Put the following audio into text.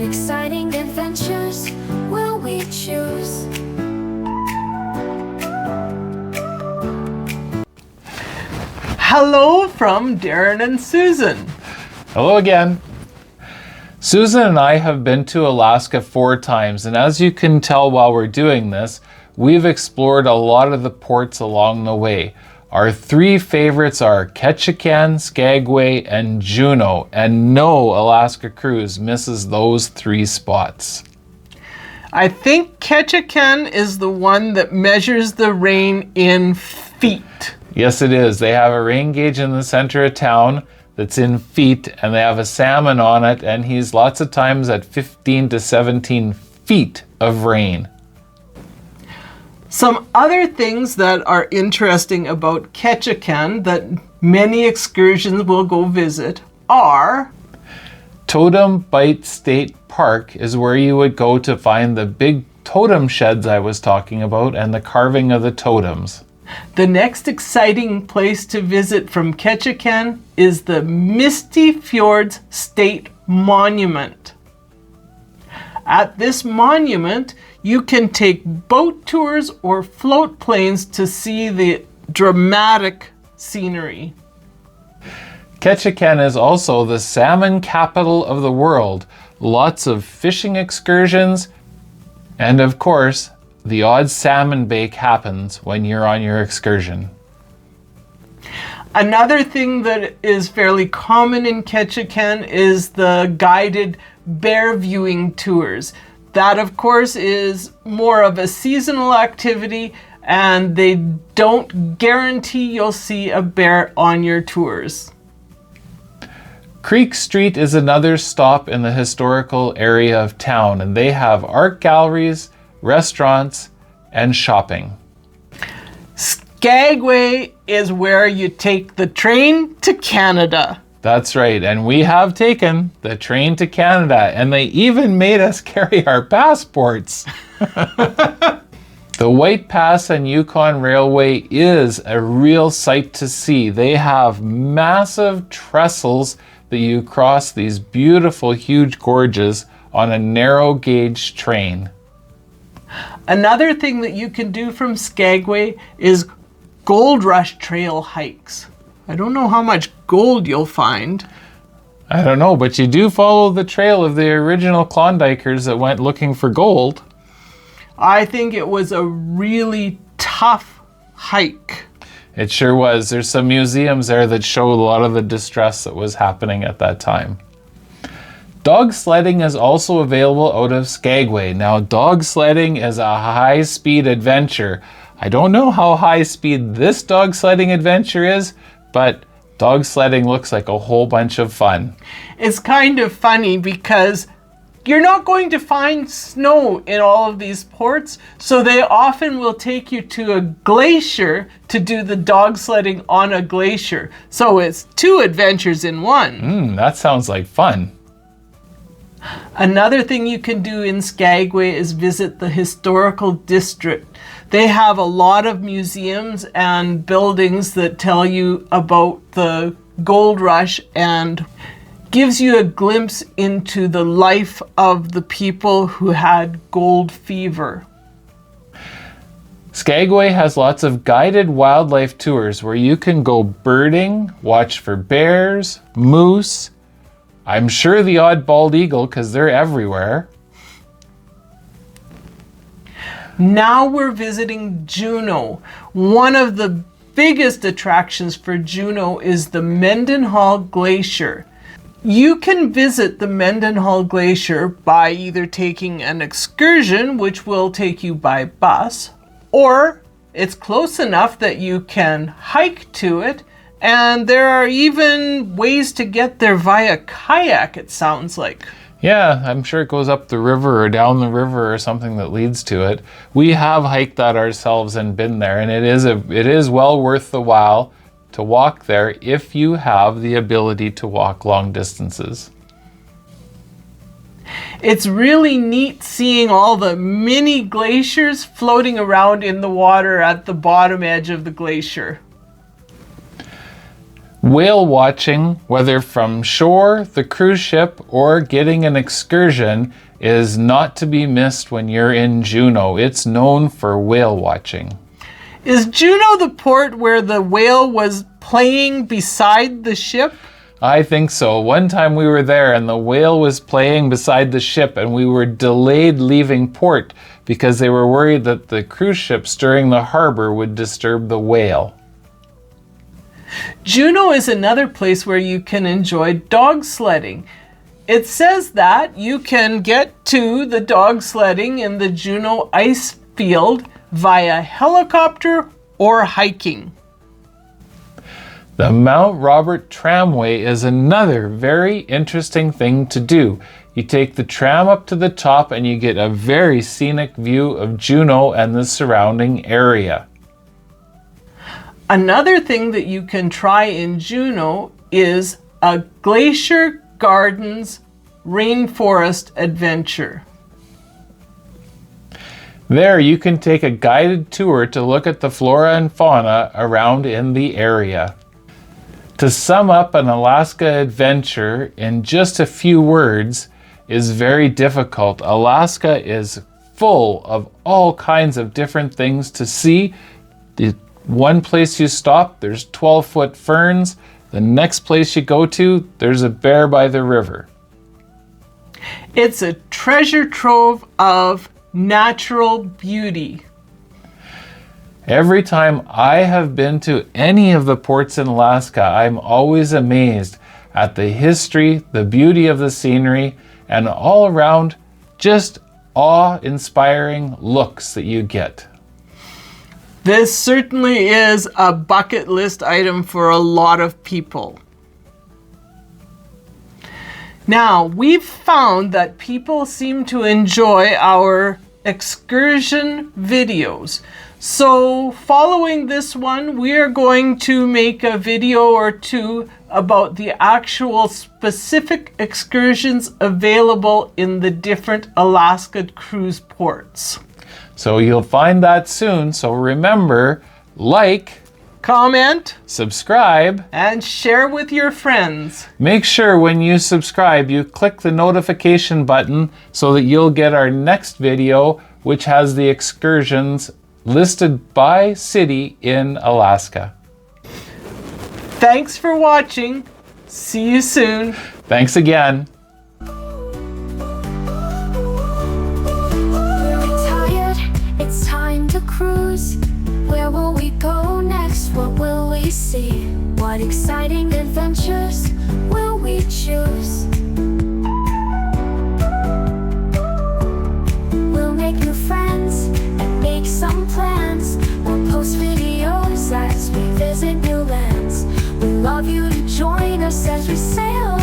exciting adventures will we choose? Hello from Darren and Susan. Hello again. Susan and I have been to Alaska 4 times, and as you can tell while we're doing this, we've explored a lot of the ports along the way. Our 3 favorites are Ketchikan, Skagway, and Juneau, and no Alaska cruise misses those 3 spots. I think Ketchikan is the one that measures the rain in feet. Yes, it is. They have a rain gauge in the center of town that's in feet, and they have a salmon on it, and he's lots of times at 15 to 17 feet of rain. Some other things that are interesting about Ketchikan that many excursions will go visit are Totem Bite State Park is where you would go to find the big totem sheds I was talking about and the carving of the totems. the next exciting place to visit from Ketchikan is the Misty Fjords State Monument. At this monument, you can take boat tours or float planes to see the dramatic scenery. Ketchikan is also the salmon capital of the world. Lots of fishing excursions, and of course, the odd salmon bake happens when you're on your excursion. Another thing that is fairly common in Ketchikan is the guided bear viewing tours. That, of course, is more of a seasonal activity, and they don't guarantee you'll see a bear on your tours. Creek Street is another stop in the historical area of town, and they have art galleries, restaurants, and shopping. Skagway is where you take the train to Canada. That's right, and we have taken the train to Canada, and they even made us carry our passports. The White Pass and Yukon Railway is a real sight to see. They have massive trestles that you cross these beautiful, huge gorges on a narrow gauge train. Another thing that you can do from Skagway is Gold Rush Trail hikes. I don't know how much gold you'll find. I don't know, but you do follow the trail of the original Klondikers that went looking for gold. I think it was a really tough hike. It sure was. There's some museums there that show a lot of the distress that was happening at that time. Dog sledding is also available out of Skagway. Now, dog sledding is a high-speed adventure. I don't know how high-speed this dog sledding adventure is, but dog sledding looks like a whole bunch of fun. It's kind of funny because you're not going to find snow in all of these ports, so they often will take you to a glacier to do the dog sledding on a glacier. So it's 2 adventures in one. That sounds like fun. Another thing you can do in Skagway is visit the historical district. They have a lot of museums and buildings that tell you about the gold rush and gives you a glimpse into the life of the people who had gold fever. Skagway has lots of guided wildlife tours where you can go birding, watch for bears, moose, I'm sure the odd bald eagle because they're everywhere. Now we're visiting Juneau. One of the biggest attractions for Juneau is the Mendenhall Glacier. You can visit the Mendenhall Glacier by either taking an excursion, which will take you by bus, or it's close enough that you can hike to it, and there are even ways to get there via kayak, it sounds like. Yeah, I'm sure it goes up the river or down the river or something that leads to it. We have hiked that ourselves and been there, and it is well worth the while to walk there if you have the ability to walk long distances. It's really neat seeing all the mini glaciers floating around in the water at the bottom edge of the glacier. Whale watching, whether from shore, the cruise ship, or getting an excursion, is not to be missed when you're in Juneau. It's known for whale watching. Is Juneau the port where the whale was playing beside the ship? I think so. One time we were there and the whale was playing beside the ship and we were delayed leaving port because they were worried that the cruise ship stirring the harbor would disturb the whale. Juneau is another place where you can enjoy dog sledding. It says that you can get to the dog sledding in the Juneau ice field via helicopter or hiking. The Mount Robert Tramway is another very interesting thing to do. You take the tram up to the top and you get a very scenic view of Juneau and the surrounding area. Another thing that you can try in Juneau is a Glacier Gardens rainforest adventure. There you can take a guided tour to look at the flora and fauna around in the area. To sum up an Alaska adventure in just a few words is very difficult. Alaska is full of all kinds of different things to see. The one place you stop, there's 12-foot ferns. The next place you go to, there's a bear by the river. It's a treasure trove of natural beauty. Every time I have been to any of the ports in Alaska, I'm always amazed at the history, the beauty of the scenery, and all around just awe-inspiring looks that you get. This certainly is a bucket list item for a lot of people. Now, we've found that people seem to enjoy our excursion videos. So following this one, we are going to make a video or two about the actual specific excursions available in the different Alaska cruise ports. So you'll find that soon. So remember, like, Comment, subscribe, and share with your friends. Make sure when you subscribe, you click the notification button so that you'll get our next video, which has the excursions listed by city in Alaska. Thanks for watching. See you soon. Thanks again. We're retired, it's time to cruise. Where will we go next? What will we see? What exciting adventures will we choose? We'll make new friends and make some plans. We'll post videos as we visit new lands. We love you to join us as we sail